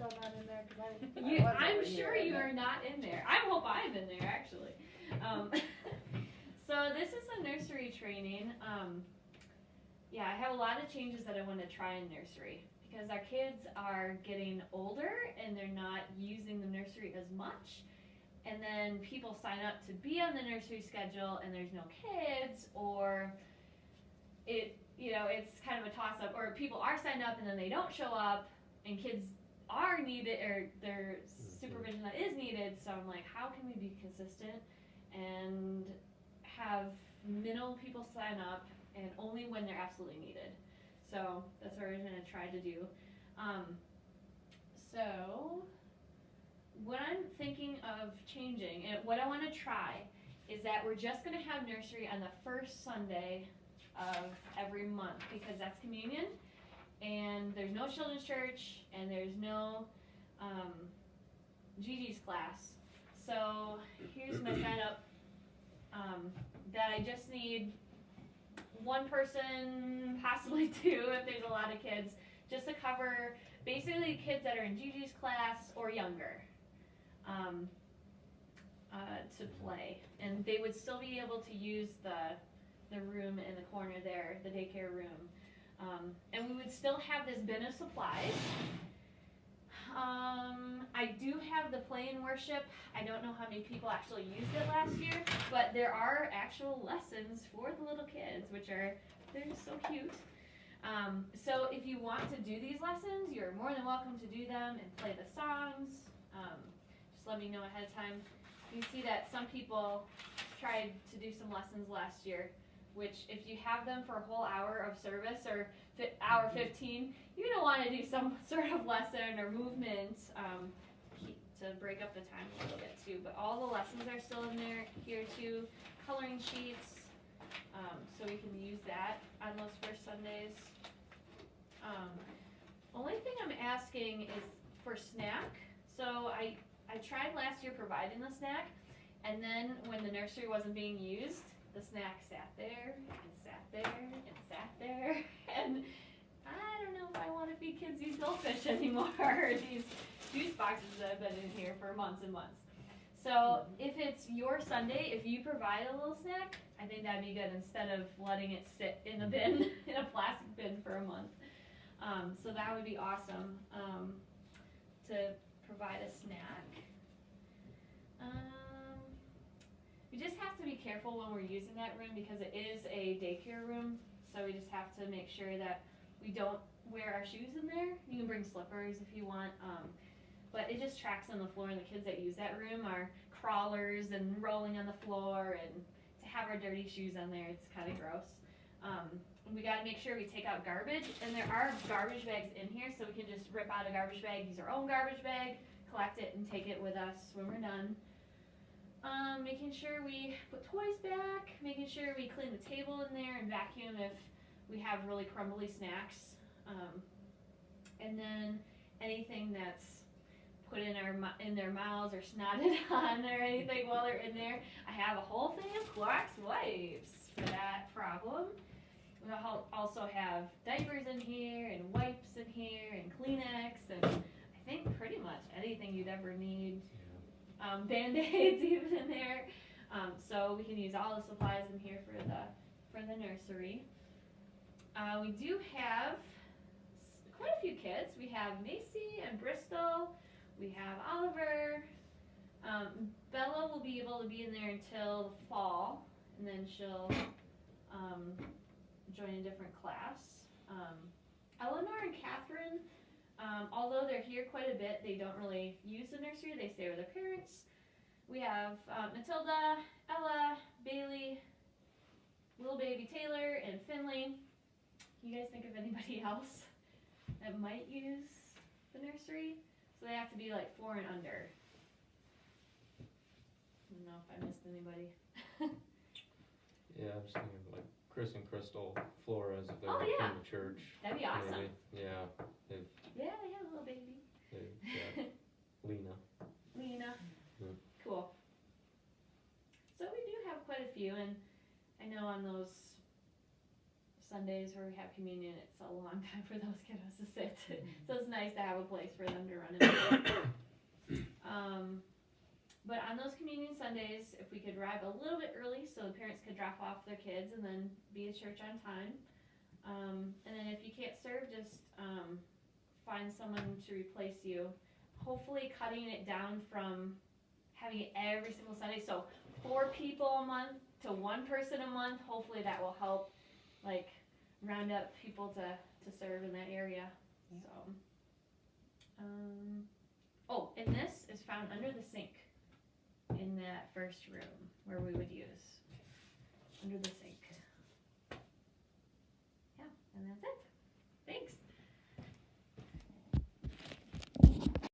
I'm not in there because I'm sure you are not in there. I hope I'm in there actually. So this is a nursery training. Yeah, I have a lot of changes that I want to try in nursery because our kids are getting older and they're not using the nursery as much. And then people sign up to be on the nursery schedule and there's no kids, or it's kind of a toss up, or people are signed up and then they don't show up and kids are needed, or there's supervision that is needed. So I'm like, how can we be consistent and have minimal people sign up and only when they're absolutely needed? So that's what we're going to try to do. So what I'm thinking of changing, and what I want to try, is that we're just going to have nursery on the first Sunday of every month because that's communion, and there's no children's church, and there's no Gigi's class. So here's my setup, that I just need one person, possibly two if there's a lot of kids, just to cover basically kids that are in Gigi's class or younger, to play. And they would still be able to use the room in the corner there, the daycare room. And we would still have this bin of supplies. I do have the play and worship. I don't know how many people actually used it last year, but there are actual lessons for the little kids, they're just so cute. So if you want to do these lessons, you're more than welcome to do them and play the songs. Just let me know ahead of time. You see that some people tried to do some lessons last year, which if you have them for a whole hour of service or hour 15, you're going to want to do some sort of lesson or movement to break up the time a little bit too. But all the lessons are still in there here too, coloring sheets, so we can use that on those first Sundays. Only thing I'm asking is for snack. So I tried last year providing the snack, and then when the nursery wasn't being used, the snack sat there and sat there and sat there, and I don't know if I want to feed kids these goldfish anymore, these juice boxes that have been in here for months and months. So if it's your Sunday, if you provide a little snack, I think that'd be good instead of letting it sit in a bin, in a plastic bin for a month. So that would be awesome, to provide a snack. We just have to be careful when we're using that room because it is a daycare room, so we just have to make sure that we don't wear our shoes in there. You can bring slippers if you want, but it just tracks on the floor, and the kids that use that room are crawlers and rolling on the floor, and to have our dirty shoes on there, it's kind of gross. We got to make sure we take out garbage, and there are garbage bags in here, so we can just rip out a garbage bag, use our own garbage bag, collect it, and take it with us when we're done. Making sure we put toys back, making sure we clean the table in there and vacuum if we have really crumbly snacks. And then anything that's put in their mouths or snotted on or anything while they're in there, I have a whole thing of Clorox wipes for that problem. We also have diapers in here and wipes in here and Kleenex and I think pretty much anything you'd ever need. Band-Aids even in there. So we can use all the supplies in here for the nursery. We do have quite a few kids. We have Macy and Bristol. We have Oliver. Bella will be able to be in there until the fall, and then she'll join a different class. Eleanor and Catherine, although they're here quite a bit, they don't really use the nursery. They stay with their parents. We have Matilda, Ella, Bailey, little baby Taylor, and Finley. Can you guys think of anybody else that might use the nursery? So they have to be like 4 and under. I don't know if I missed anybody. Yeah, I'm just thinking of like Chris and Crystal Flores if they're yeah. in the church. That'd be awesome. Maybe. Yeah. Yeah, they have a little baby. Yeah. Lena. Yeah. Cool. So we do have quite a few, and I know on those Sundays where we have communion, it's a long time for those kiddos to sit. So it's nice to have a place for them to run into. But on those communion Sundays, if we could arrive a little bit early so the parents could drop off their kids and then be at church on time. And then if you can't serve, just find someone to replace you. Hopefully cutting it down from having it every single Sunday. So 4 people a month to 1 person a month. Hopefully that will help, like, round up people to serve in that area. Yeah. So, oh, and this is found under the sink in that first room where we would use, under the sink.